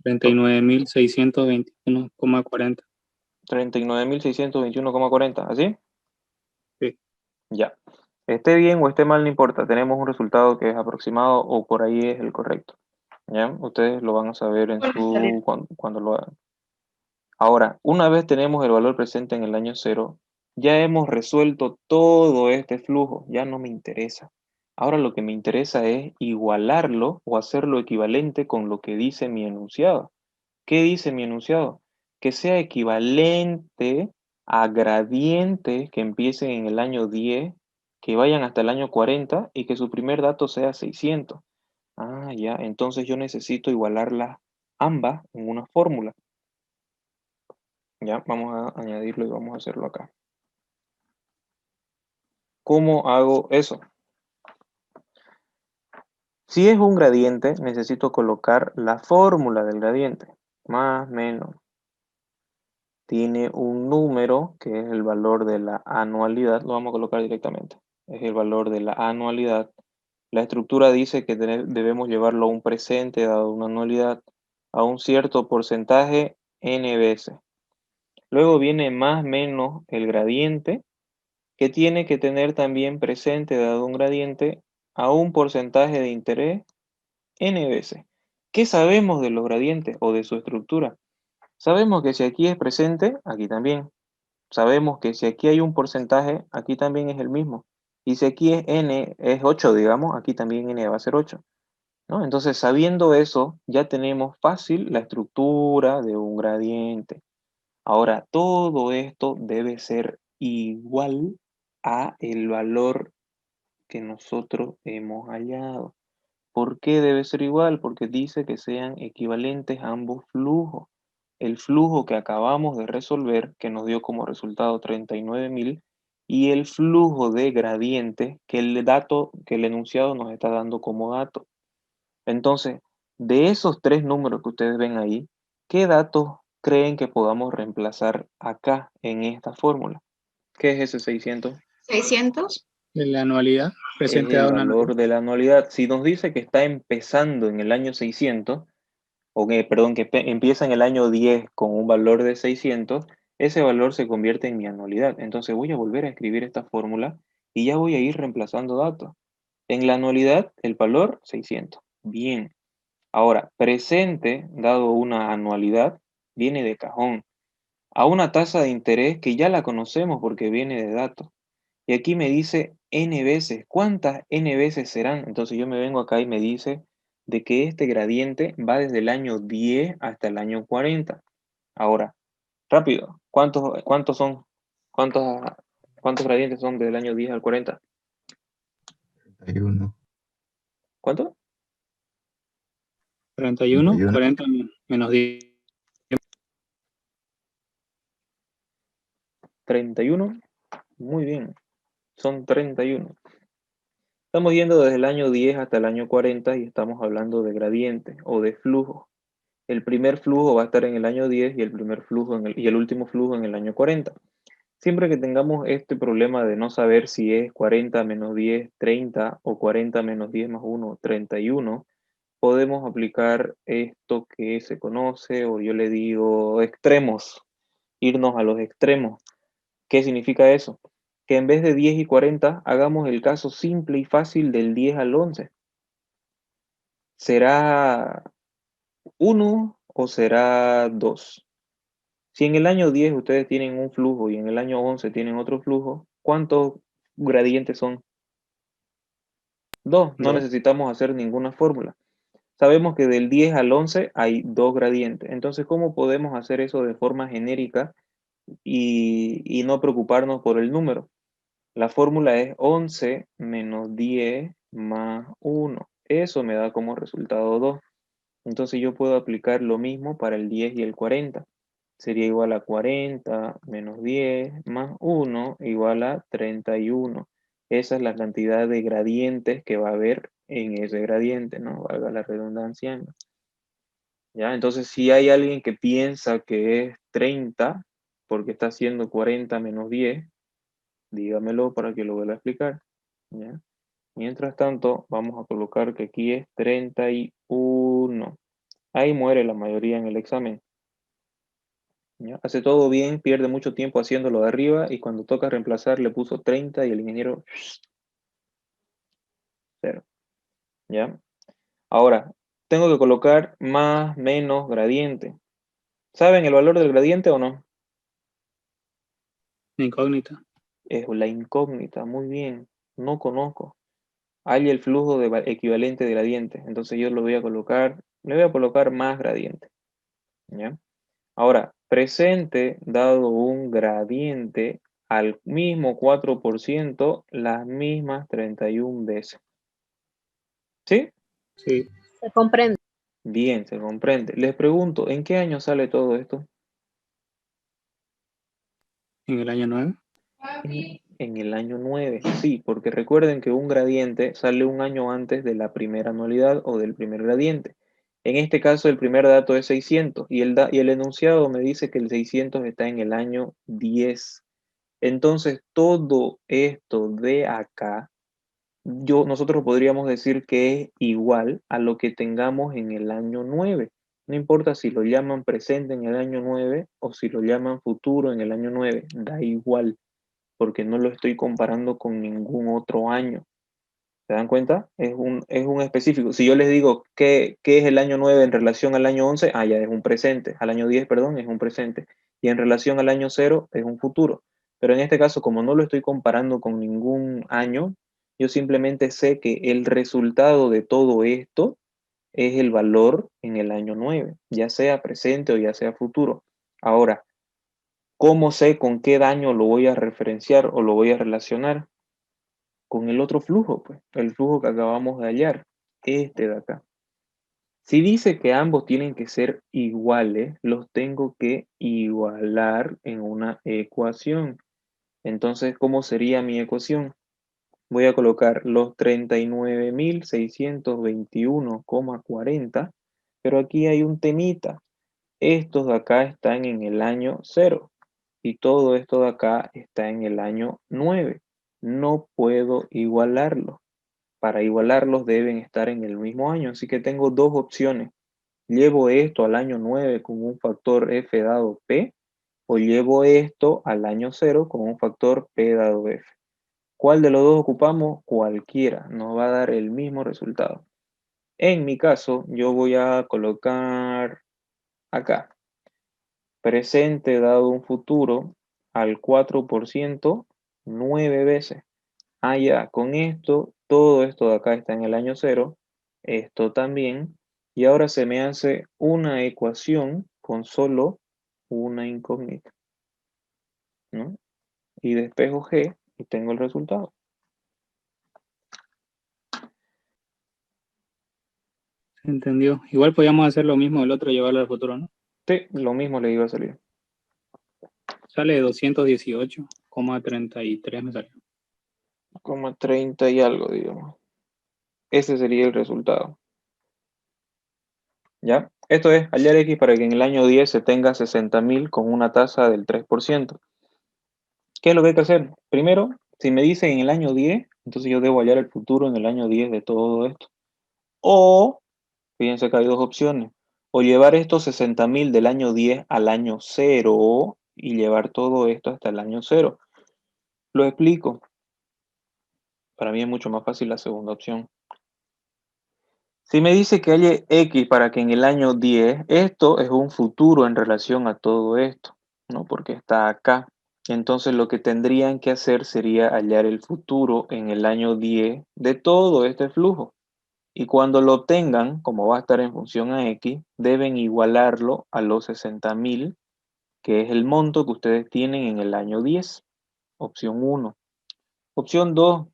39.621,40. 39.621,40, ¿así? Sí. Ya. Esté bien o esté mal, no importa. Tenemos un resultado que es aproximado o por ahí es el correcto. ¿Ya? Ustedes lo van a saber en Vuelve a salir. cuando lo hagan. Ahora, una vez tenemos el valor presente en el año 0, ya hemos resuelto todo este flujo, ya no me interesa. Ahora lo que me interesa es igualarlo o hacerlo equivalente con lo que dice mi enunciado. ¿Qué dice mi enunciado? Que sea equivalente a gradientes que empiecen en el año 10, que vayan hasta el año 40 y que su primer dato sea 600. Ah, ya, entonces yo necesito igualarlas ambas en una fórmula. Ya, vamos a añadirlo y vamos a hacerlo acá. ¿Cómo hago eso? Si es un gradiente, necesito colocar la fórmula del gradiente. Más, menos. Tiene un número que es el valor de la anualidad. Lo vamos a colocar directamente. Es el valor de la anualidad. La estructura dice que debemos llevarlo a un presente dado una anualidad a un cierto porcentaje n veces. Luego viene más menos el gradiente, que tiene que tener también presente dado un gradiente a un porcentaje de interés n veces. ¿Qué sabemos de los gradientes o de su estructura? Sabemos que si aquí es presente, aquí también. Sabemos que si aquí hay un porcentaje, aquí también es el mismo. Y si aquí es n, es 8, digamos, aquí también n va a ser 8. ¿No? Entonces, sabiendo eso, ya tenemos fácil la estructura de un gradiente. Ahora, todo esto debe ser igual a el valor que nosotros hemos hallado. ¿Por qué debe ser igual? Porque dice que sean equivalentes a ambos flujos. El flujo que acabamos de resolver, que nos dio como resultado 39.000, y el flujo de gradiente que el dato, que el enunciado nos está dando como dato. Entonces, de esos tres números que ustedes ven ahí, ¿qué datos creen que podamos reemplazar acá en esta fórmula? ¿Qué es ese 600? 600. De la anualidad, Es presente el dado una anualidad. valor de la anualidad. Si nos dice que está empezando en el año 600, o que, perdón, que empieza en el año 10 con un valor de 600, ese valor se convierte en mi anualidad. Entonces voy a volver a escribir esta fórmula y ya voy a ir reemplazando datos. En la anualidad, el valor 600. Bien. Ahora, presente, dado una anualidad, viene de cajón, a una tasa de interés que ya la conocemos porque viene de datos. Y aquí me dice n veces. ¿Cuántas n veces serán? Entonces yo me vengo acá y me dice de que este gradiente va desde el año 10 hasta el año 40. Ahora, rápido, ¿cuántos son? ¿Cuántos, cuántos gradientes son del año 10 al 40? 31. ¿Cuánto? 41, 31. 40 menos 10. 31. Muy bien, son 31. Estamos yendo desde el año 10 hasta el año 40 y estamos hablando de gradientes o de flujo. El primer flujo va a estar en el año 10 y el primer flujo y el último flujo en el año 40. Siempre que tengamos este problema de no saber si es 40 menos 10, 30 o 40 menos 10 más 1, 31, podemos aplicar esto que se conoce o yo le digo extremos, irnos a los extremos. ¿Qué significa eso? Que en vez de 10 y 40 hagamos el caso simple y fácil del 10 al 11. ¿Será 1 o será 2? Si en el año 10 ustedes tienen un flujo y en el año 11 tienen otro flujo, ¿cuántos gradientes son? 2. No 2. necesitamos hacer ninguna fórmula. Sabemos que del 10 al 11 hay 2 gradientes. Entonces, ¿cómo podemos hacer eso de forma genérica y no preocuparnos por el número? La fórmula es 11 menos 10 más 1. Eso me da como resultado 2. Entonces yo puedo aplicar lo mismo para el 10 y el 40. Sería igual a 40 menos 10 más 1 igual a 31. Esa es la cantidad de gradientes que va a haber en ese gradiente, ¿no? Valga la redundancia. ¿No? ¿Ya? Entonces, si hay alguien que piensa que es 30, porque está haciendo 40 menos 10, dígamelo para que lo vuelva a explicar. ¿Ya? Mientras tanto, vamos a colocar que aquí es 31. Ahí muere la mayoría en el examen. ¿Ya? Hace todo bien, pierde mucho tiempo haciéndolo de arriba y cuando toca reemplazar le puso 30 y el ingeniero 0. ¿Ya? Ahora, tengo que colocar más, menos, gradiente. ¿Saben el valor del gradiente o no? Incógnita. Es la incógnita, muy bien. No conozco. Hay el flujo equivalente de gradiente. Entonces yo lo voy a colocar, le voy a colocar más gradiente. ¿Ya? Ahora, presente dado un gradiente al mismo 4%, las mismas 31 veces. ¿Sí? Sí. Se comprende. Bien, se comprende. Les pregunto, ¿en qué año sale todo esto? En el año 9. En el año 9, sí, porque recuerden que un gradiente sale un año antes de la primera anualidad o del primer gradiente. En este caso, el primer dato es 600 y el enunciado me dice que el 600 está en el año 10. Entonces, todo esto de acá, nosotros podríamos decir que es igual a lo que tengamos en el año 9. No importa si lo llaman presente en el año 9 o si lo llaman futuro en el año 9, da igual, porque no lo estoy comparando con ningún otro año. ¿Se dan cuenta? Es un específico. Si yo les digo qué es el año 9 en relación al año 11, ya es un presente. Al año 10, perdón, es un presente. Y en relación al año 0 es un futuro. Pero en este caso, como no lo estoy comparando con ningún año, yo simplemente sé que el resultado de todo esto es el valor en el año 9, ya sea presente o ya sea futuro. Ahora, ¿cómo sé con qué daño lo voy a referenciar o lo voy a relacionar? Con el otro flujo, pues, el flujo que acabamos de hallar, este de acá. Si dice que ambos tienen que ser iguales, los tengo que igualar en una ecuación. Entonces, ¿cómo sería mi ecuación? Voy a colocar los 39.621,40, pero aquí hay un temita. Estos de acá están en el año 0 y todo esto de acá está en el año 9. No puedo igualarlo. Para igualarlos deben estar en el mismo año, así que tengo dos opciones. Llevo esto al año 9 con un factor f dado p, o llevo esto al año 0 con un factor p dado f. ¿Cuál de los dos ocupamos? Cualquiera, nos va a dar el mismo resultado. En mi caso, yo voy a colocar acá, presente dado un futuro al 4%, 9 veces. Ya, con esto, todo esto de acá está en el año 0, esto también, y ahora se me hace una ecuación con solo una incógnita, ¿no? Y despejo G y tengo el resultado. Se entendió. Igual podíamos hacer lo mismo del otro, llevarlo al futuro, ¿no? Sí, lo mismo le iba a salir. Sale 218,33 me salió. Como 30 y algo, digamos. Ese sería el resultado. ¿Ya? Esto es hallar X para que en el año 10 se tenga 60.000 con una tasa del 3%. ¿Qué es lo que hay que hacer? Primero, si me dicen en el año 10, entonces yo debo hallar el futuro en el año 10 de todo esto. O, fíjense que hay dos opciones. O llevar estos 60.000 del año 10 al año 0 y llevar todo esto hasta el año 0. Lo explico. Para mí es mucho más fácil la segunda opción. Si me dice que halle X para que en el año 10, esto es un futuro en relación a todo esto, ¿no? Porque está acá. Entonces lo que tendrían que hacer sería hallar el futuro en el año 10 de todo este flujo. Y cuando lo obtengan, como va a estar en función a X, deben igualarlo a los 60.000, que es el monto que ustedes tienen en el año 10. Opción 1. Opción 2.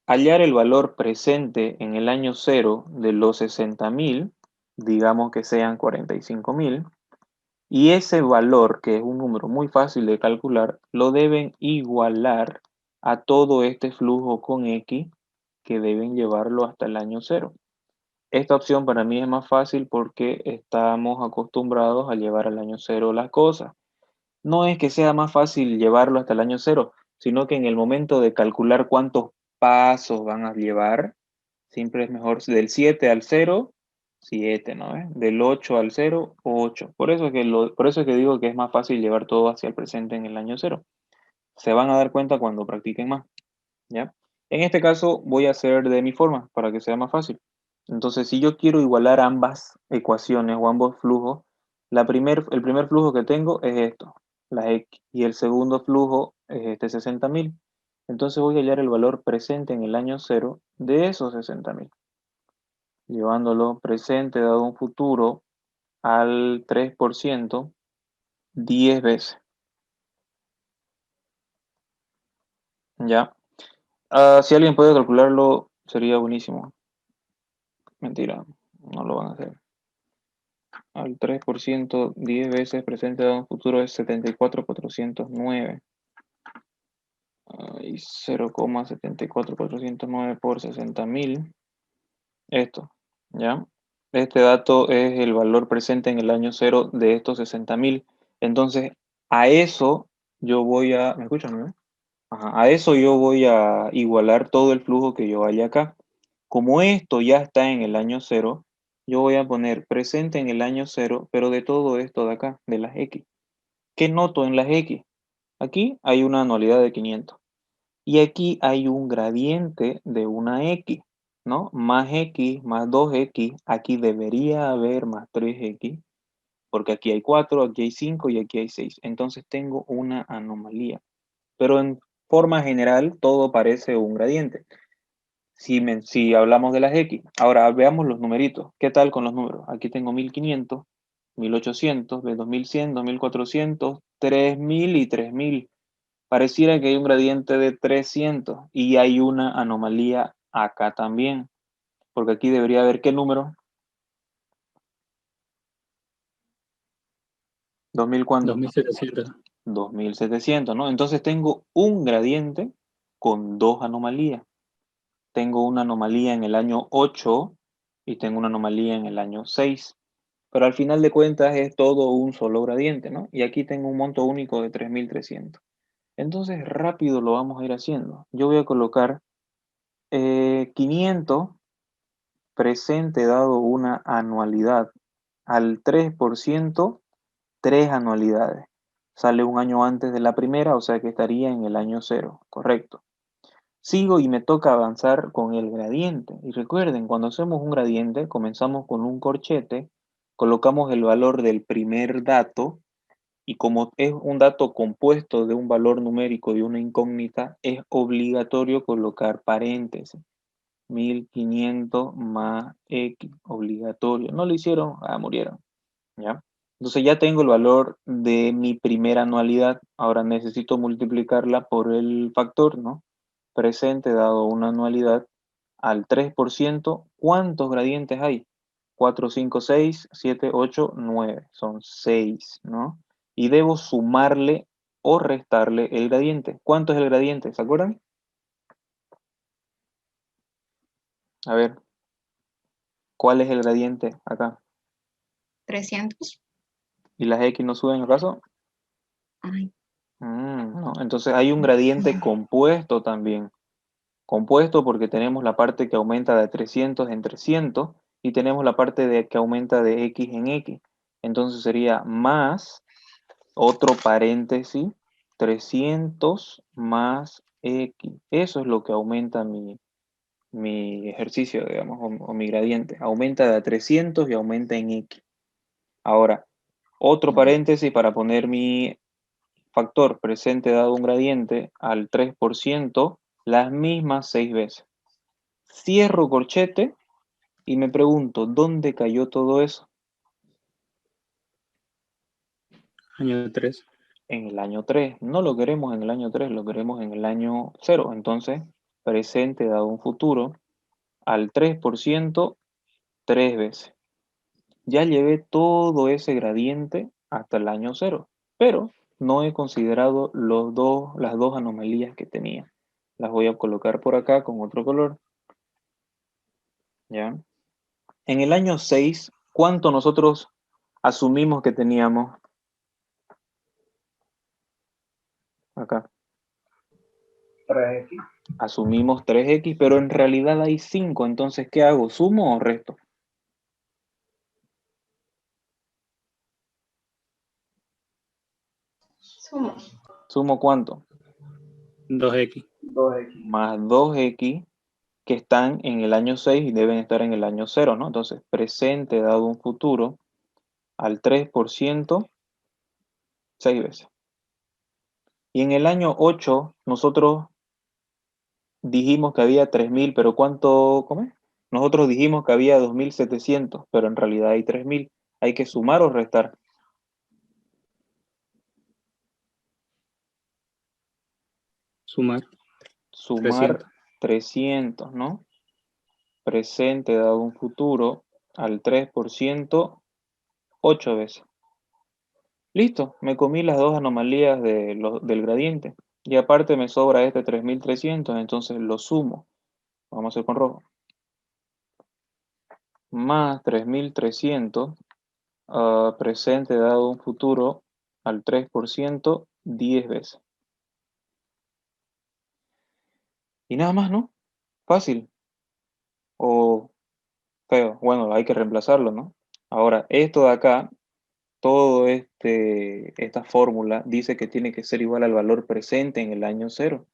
Hallar el valor presente en el año 0 de los 60.000, digamos que sean 45.000, y ese valor, que es un número muy fácil de calcular, lo deben igualar a todo este flujo con X, que deben llevarlo hasta el año 0. Esta opción para mí es más fácil porque estamos acostumbrados a llevar al año 0 las cosas. No es que sea más fácil llevarlo hasta el año 0, sino que en el momento de calcular cuántos pasos van a llevar, siempre es mejor del 7 al 0, 7, ¿no? Del 8 al 0, 8. Por eso es que digo que es más fácil llevar todo hacia el presente en el año 0. Se van a dar cuenta cuando practiquen más, ¿ya? En este caso voy a hacer de mi forma para que sea más fácil. Entonces, si yo quiero igualar ambas ecuaciones o ambos flujos, el primer flujo que tengo es esto, la X, y el segundo flujo es este 60.000. Entonces voy a hallar el valor presente en el año 0 de esos 60.000, llevándolo presente dado un futuro al 3%, 10 veces. ¿Ya? Si alguien puede calcularlo, sería buenísimo. Mentira, no lo van a hacer. Al 3%, 10 veces presente dado un futuro es 74.409. Y 0,74409 por 60.000. Esto, ¿ya? Este dato es el valor presente en el año 0 de estos 60.000. Entonces, a eso yo voy a... ¿Me escuchan, no? Ajá, a eso yo voy a igualar todo el flujo que yo haya acá. Como esto ya está en el año 0, yo voy a poner presente en el año 0, pero de todo esto de acá, de las X. ¿Qué noto en las X? Aquí hay una anualidad de 500. Y aquí hay un gradiente de una X, ¿no? Más X, más 2X, aquí debería haber más 3X, porque aquí hay 4, aquí hay 5 y aquí hay 6. Entonces tengo una anomalía. Pero en forma general todo parece un gradiente. Si hablamos de las X, ahora veamos los numeritos. ¿Qué tal con los números? Aquí tengo 1500, 1800, 2100, 2400, 3000 y 3000. Pareciera que hay un gradiente de 300 y hay una anomalía acá también, porque aquí debería haber ¿qué número? 2000 ¿cuánto? 2700. 2700, ¿no? Entonces tengo un gradiente con dos anomalías. Tengo una anomalía en el año 8 y tengo una anomalía en el año 6. Pero al final de cuentas es todo un solo gradiente, ¿no? Y aquí tengo un monto único de 3300. Entonces rápido lo vamos a ir haciendo. Yo voy a colocar 500 presente dado una anualidad al 3%, 3 anualidades. Sale un año antes de la primera, o sea que estaría en el año 0, correcto. Sigo y me toca avanzar con el gradiente. Y recuerden, cuando hacemos un gradiente, comenzamos con un corchete, colocamos el valor del primer dato, y como es un dato compuesto de un valor numérico y una incógnita, es obligatorio colocar paréntesis. 1500 más X, obligatorio. No lo hicieron, murieron. ¿Ya? Entonces ya tengo el valor de mi primera anualidad. Ahora necesito multiplicarla por el factor, ¿no? Presente dado una anualidad al 3%. ¿Cuántos gradientes hay? 4, 5, 6, 7, 8, 9. Son 6, ¿no? Y debo sumarle o restarle el gradiente. ¿Cuánto es el gradiente? ¿Se acuerdan? A ver, ¿cuál es el gradiente acá? 300. ¿Y las X no suben acaso? Ay, No. Entonces hay un gradiente compuesto también. Compuesto porque tenemos la parte que aumenta de 300 en 300 y tenemos la parte que aumenta de X en X. Entonces sería más otro paréntesis, 300 más X. Eso es lo que aumenta mi ejercicio, digamos, o mi gradiente. Aumenta de 300 y aumenta en X. Ahora, otro paréntesis para poner mi factor presente dado un gradiente al 3%, las mismas 6 veces. Cierro corchete y me pregunto, ¿dónde cayó todo eso? Año 3. En el año 3. No lo queremos en el año 3, lo queremos en el año 0. Entonces, presente dado un futuro al 3%, 3 veces. Ya llevé todo ese gradiente hasta el año 0, pero no he considerado las dos anomalías que tenía. Las voy a colocar por acá con otro color. ¿Ya? En el año 6, ¿cuánto nosotros asumimos que teníamos acá? 3X. Asumimos 3X, pero en realidad hay 5. Entonces, ¿qué hago? ¿Sumo o resto? sumo. ¿Sumo cuánto? 2X. 2X. más 2x que están en el año 6 y deben estar en el año 0, ¿no? Entonces, presente dado un futuro al 3%, 6 veces. Y en el año 8, nosotros dijimos que había 3.000, pero ¿cuánto? ¿Cómo es? Nosotros dijimos que había 2.700, pero en realidad hay 3.000. ¿Hay que sumar o restar? Sumar. Sumar 300, ¿no? Presente dado un futuro al 3%, 8 veces. Listo, me comí las dos anomalías del gradiente. Y aparte me sobra este 3.300, entonces lo sumo. Vamos a hacer con rojo. Más 3.300, presente dado un futuro al 3%, 10 veces. Y nada más, ¿no? Fácil. O feo. Bueno, hay que reemplazarlo, ¿no? Ahora, esto de acá, todo esta fórmula dice que tiene que ser igual al valor presente en el año 0,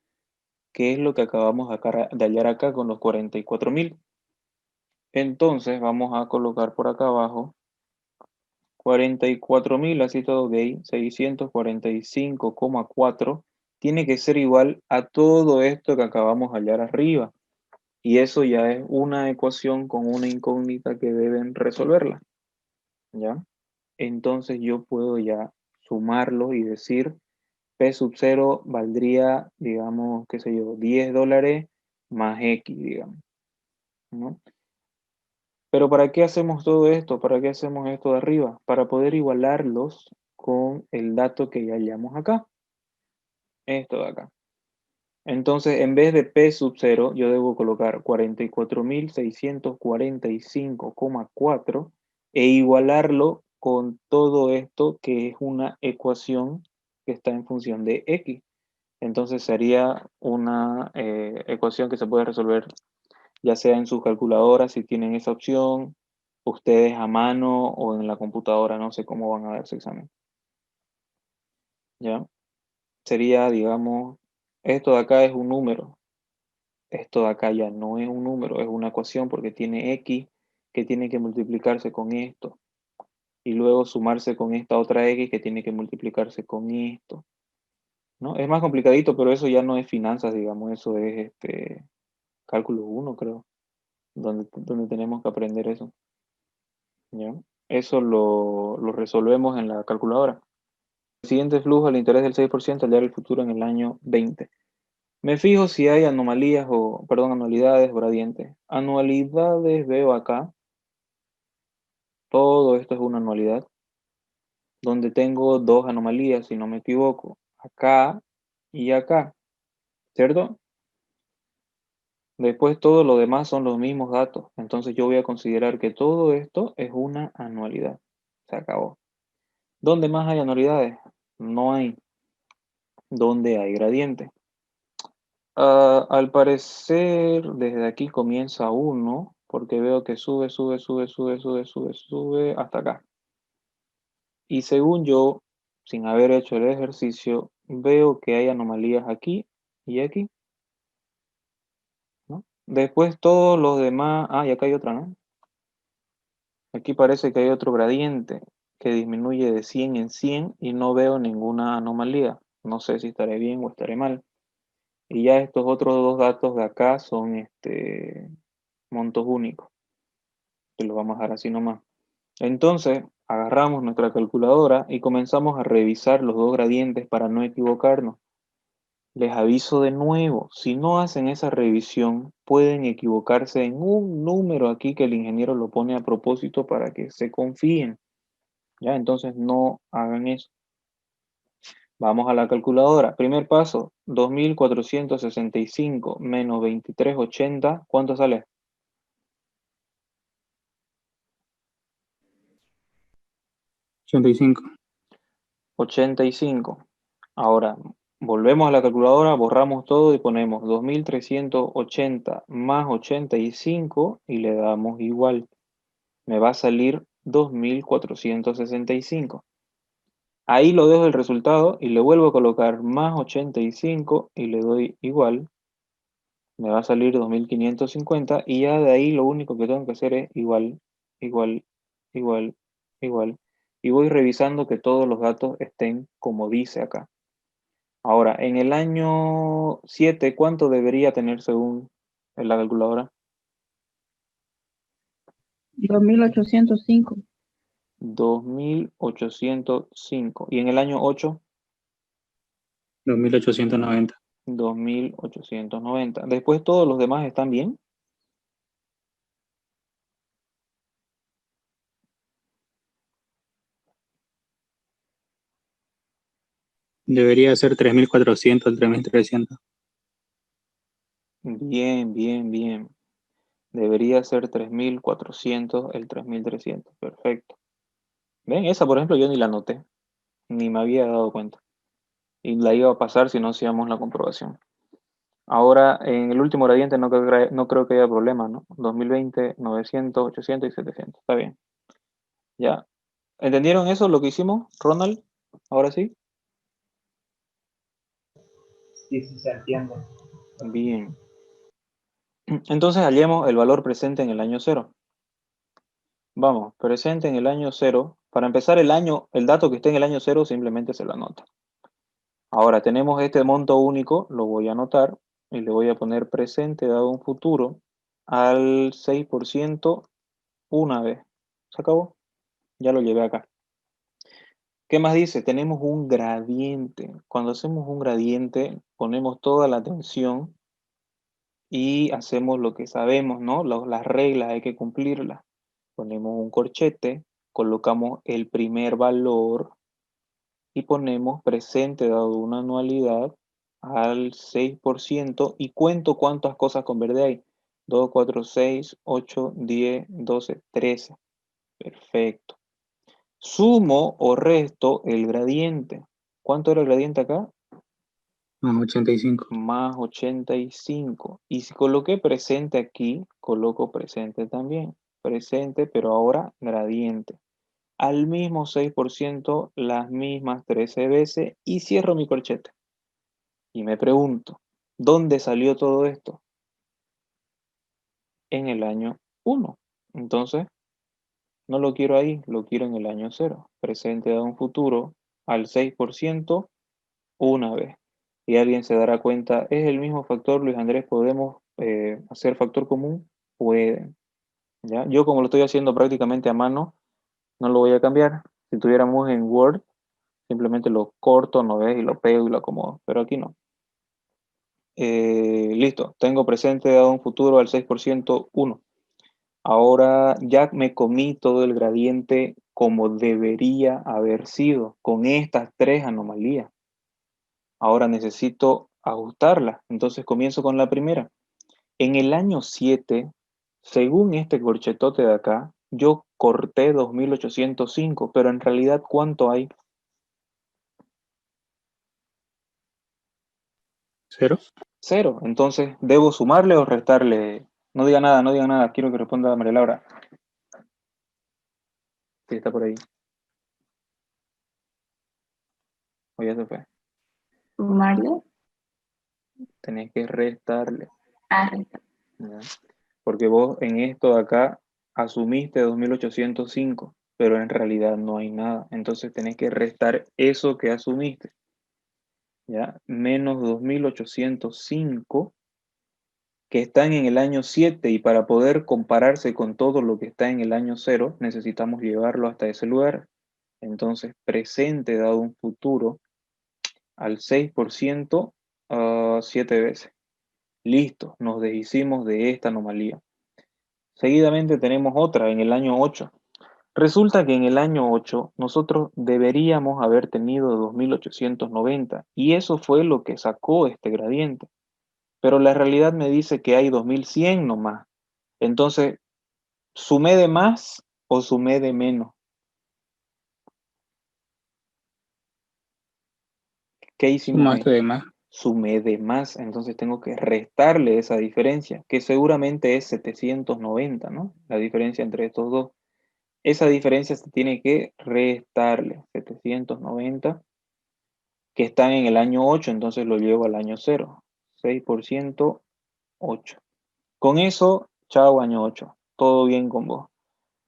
que es lo que acabamos de hallar acá con los 44.000. Entonces vamos a colocar por acá abajo 44.000, así todo gay, 645,4 tiene que ser igual a todo esto que acabamos de hallar arriba. Y eso ya es una ecuación con una incógnita que deben resolverla. ¿Ya? Entonces yo puedo ya sumarlo y decir P sub 0 valdría, digamos, qué sé yo, $10 más X, digamos, ¿no? Pero ¿para qué hacemos todo esto? ¿Para qué hacemos esto de arriba? Para poder igualarlos con el dato que ya hallamos acá. Esto de acá. Entonces, en vez de P sub 0, yo debo colocar 44.645,4 e igualarlo con todo esto que es una ecuación que está en función de X. Entonces sería una ecuación que se puede resolver ya sea en sus calculadoras si tienen esa opción, ustedes a mano o en la computadora, no sé cómo van a dar ese examen. ¿Ya? Sería, digamos, esto de acá es un número. Esto de acá ya no es un número, es una ecuación porque tiene x que tiene que multiplicarse con esto. Y luego sumarse con esta otra x que tiene que multiplicarse con esto. ¿No? Es más complicadito, pero eso ya no es finanzas, digamos, eso es cálculo 1, creo, donde tenemos que aprender eso. ¿Ya? Eso lo resolvemos en la calculadora. El siguiente flujo, el interés del 6%, hallar el futuro en el año 20. Me fijo si hay anomalías anualidades o gradientes. Anualidades veo acá. Todo esto es una anualidad. Donde tengo dos anomalías, si no me equivoco. Acá y acá. ¿Cierto? Después todo lo demás son los mismos datos. Entonces yo voy a considerar que todo esto es una anualidad. Se acabó. ¿Dónde más hay anualidades? No hay. ¿Dónde hay gradiente? Al parecer, desde aquí comienza 1, porque veo que sube hasta acá. Y según yo, sin haber hecho el ejercicio, veo que hay anomalías aquí y aquí, ¿no? Después todos los demás, y acá hay otra, ¿no? Aquí parece que hay otro gradiente que disminuye de 100 en 100 y no veo ninguna anomalía. No sé si estaré bien o estaré mal. Y ya estos otros dos datos de acá son montos únicos, que los vamos a dejar así nomás. Entonces, agarramos nuestra calculadora y comenzamos a revisar los dos gradientes para no equivocarnos. Les aviso de nuevo, si no hacen esa revisión, pueden equivocarse en un número aquí que el ingeniero lo pone a propósito para que se confíen. ¿Ya? Entonces no hagan eso. Vamos a la calculadora. Primer paso, 2.465 menos 2380, ¿cuánto sale? 85. 85. Ahora, volvemos a la calculadora, borramos todo y ponemos 2.380 más 85 y le damos igual. Me va a salir 2.465. Ahí lo dejo el resultado y le vuelvo a colocar más 85 y le doy igual. Me va a salir 2550 y ya de ahí lo único que tengo que hacer es igual, igual, igual, igual. Y voy revisando que todos los datos estén como dice acá. Ahora, en el año 7, ¿cuánto debería tener según la calculadora? 2805. 2805. ¿Y en el año 8? 2890. 2890. Después todos los demás están bien. Debería ser 3400 al 3300. Bien, bien, bien. Debería ser 3400 el 3300. Perfecto. ¿Ven? Esa, por ejemplo, yo ni la noté. Ni me había dado cuenta. Y la iba a pasar si no hacíamos la comprobación. Ahora, en el último gradiente no creo que haya problema, ¿no? 2020, 900, 800 y 700. Está bien. Ya. ¿Entendieron eso, lo que hicimos, Ronald? Ahora sí. Sí, sí, se entiende. Bien. Entonces hallemos el valor presente en el año 0. Vamos, presente en el año 0. Para empezar el dato que esté en el año 0 simplemente se lo anota. Ahora tenemos este monto único, lo voy a anotar y le voy a poner presente dado un futuro al 6% una vez. ¿Se acabó? Ya lo llevé acá. ¿Qué más dice? Tenemos un gradiente. Cuando hacemos un gradiente ponemos toda la atención y hacemos lo que sabemos, ¿no? Las reglas hay que cumplirlas. Ponemos un corchete, colocamos el primer valor y ponemos presente dado una anualidad al 6% y cuento cuántas cosas con verde hay. 2, 4, 6, 8, 10, 12, 13. Perfecto. Sumo o resto el gradiente. ¿Cuánto era el gradiente acá? Más 85. Más 85. Y si coloqué presente aquí, coloco presente también. Presente, pero ahora gradiente. Al mismo 6%, las mismas 13 veces y cierro mi corchete. Y me pregunto, ¿dónde salió todo esto? En el año 1. Entonces, no lo quiero ahí, lo quiero en el año 0. Presente da un futuro al 6% una vez. Y alguien se dará cuenta, ¿es el mismo factor, Luis Andrés? ¿Podemos hacer factor común? Pueden. ¿Ya? Yo como lo estoy haciendo prácticamente a mano, no lo voy a cambiar. Si tuviéramos en Word, simplemente lo corto, ¿no ves? Y lo pego y lo acomodo. Pero aquí no. Listo. Tengo presente dado un futuro al 6% 1. Ahora ya me comí todo el gradiente como debería haber sido, con estas 3 anomalías. Ahora necesito ajustarla. Entonces comienzo con la primera. En el año 7, según este corchetote de acá, yo corté 2805, pero en realidad, ¿cuánto hay? 0. 0. Entonces, ¿debo sumarle o restarle? No diga nada, no diga nada. Quiero que responda María Laura. Sí, está por ahí. O ya se fue. Sumarle. Tenés que restarle. Ah, ¿Ya? Porque vos en esto de acá asumiste 2805, pero en realidad no hay nada. Entonces tenés que restar eso que asumiste. ¿Ya? Menos 2805 que están en el año 7 y para poder compararse con todo lo que está en el año 0 necesitamos llevarlo hasta ese lugar. Entonces presente dado un futuro al 6% 7 veces. Listo, nos deshicimos de esta anomalía. Seguidamente tenemos otra en el año 8. Resulta que en el año 8 nosotros deberíamos haber tenido 2890 y eso fue lo que sacó este gradiente. Pero la realidad me dice que hay 2100 nomás. Entonces, ¿sumé de más o sumé de menos? ¿Qué hicimos ahí? Sumaste de más. Sumé de más, entonces tengo que restarle esa diferencia, que seguramente es 790, ¿no? La diferencia entre estos dos. Esa diferencia se tiene que restarle, 790, que están en el año 8, entonces lo llevo al año 0. 6% 8. Con eso, chao año 8. Todo bien con vos.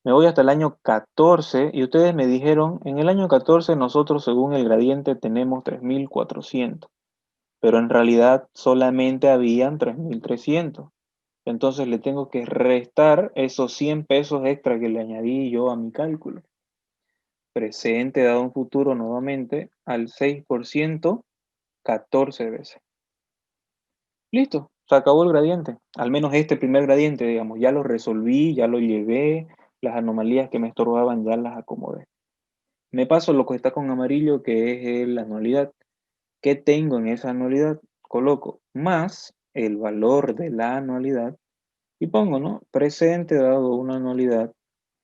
Me voy hasta el año 14 y ustedes me dijeron, en el año 14 nosotros según el gradiente tenemos 3.400, pero en realidad solamente habían 3.300. Entonces le tengo que restar esos 100 pesos extra que le añadí yo a mi cálculo. Presente dado un futuro nuevamente al 6%, 14 veces. Listo, se acabó el gradiente. Al menos este primer gradiente, digamos, ya lo resolví, ya lo llevé, las anomalías que me estorbaban ya las acomodé. Me paso lo que está con amarillo, que es la anualidad. ¿Qué tengo en esa anualidad? Coloco más el valor de la anualidad y pongo, ¿no? Presente dado una anualidad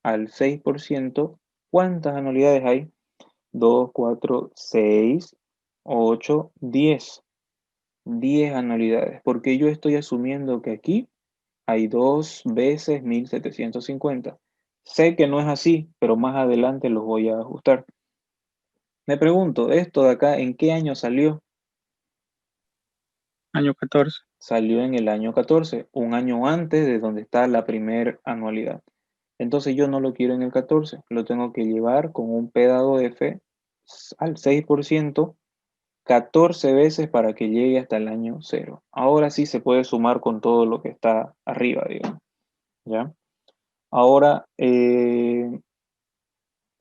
al 6%. ¿Cuántas anualidades hay? 2, 4, 6, 8, 10. 10 anualidades, porque yo estoy asumiendo que aquí hay 2 veces 1.750. Sé que no es así, pero más adelante los voy a ajustar. Me pregunto, ¿esto de acá en qué año salió? Año 14. Salió en el año 14, un año antes de donde está la primera anualidad. Entonces yo no lo quiero en el 14, lo tengo que llevar con un P dado F al 6%, 14 veces para que llegue hasta el año 0. Ahora sí se puede sumar con todo lo que está arriba, digamos. ¿Ya? Ahora,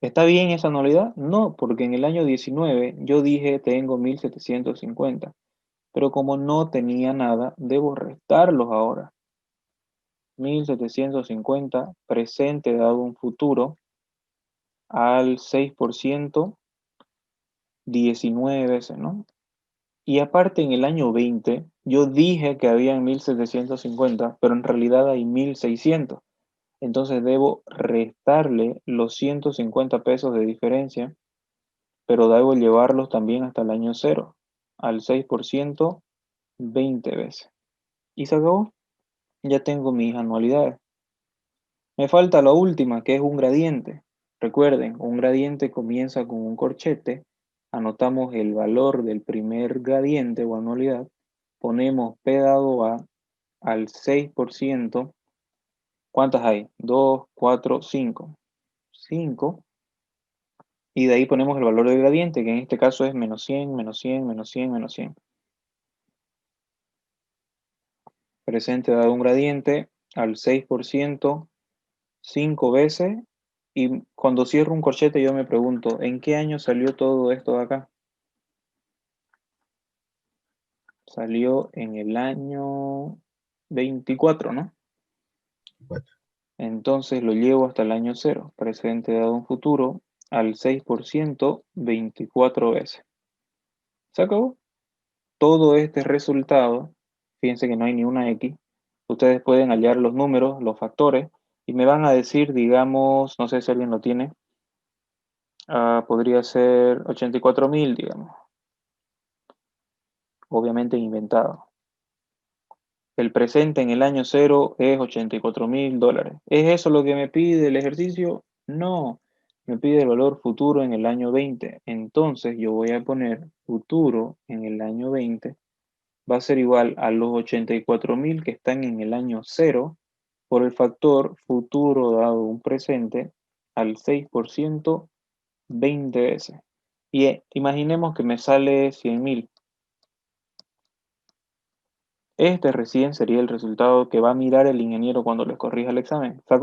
¿está bien esa anualidad? No, porque en el año 19 yo dije tengo 1.750, pero como no tenía nada, debo restarlos ahora. 1.750 presente dado un futuro al 6%, 19 veces, ¿no? Y aparte en el año 20, yo dije que había 1.750, pero en realidad hay 1.600. Entonces debo restarle los 150 pesos de diferencia, pero debo llevarlos también hasta el año 0, al 6%, 20 veces. Y se acabó. Ya tengo mis anualidades. Me falta la última, que es un gradiente. Recuerden, un gradiente comienza con un corchete. Anotamos el valor del primer gradiente o anualidad. Ponemos P dado A al 6%. ¿Cuántas hay? 2, 4, 5. 5. Y de ahí ponemos el valor del gradiente, que en este caso es menos 100, menos 100, menos 100, menos 100. Presente dado un gradiente al 6%, 5 veces. Y cuando cierro un corchete yo me pregunto, ¿en qué año salió todo esto de acá? Salió en el año 24, ¿no? 4. Entonces lo llevo hasta el año 0. Presente dado un futuro al 6%, 24 veces. ¿Se acabó? Todo este resultado, fíjense que no hay ni una X, ustedes pueden hallar los números, los factores, y me van a decir, digamos, no sé si alguien lo tiene, podría ser 84.000, digamos, obviamente inventado. El presente en el año 0 es $84.000. ¿Es eso lo que me pide el ejercicio? No, me pide el valor futuro en el año 20. Entonces yo voy a poner futuro en el año 20. Va a ser igual a los 84.000 que están en el año 0 por el factor futuro dado un presente al 6%, 20 veces. Y imaginemos que me sale 100.000. Este recién sería el resultado que va a mirar el ingeniero cuando les corrija el examen. ¿Sacó?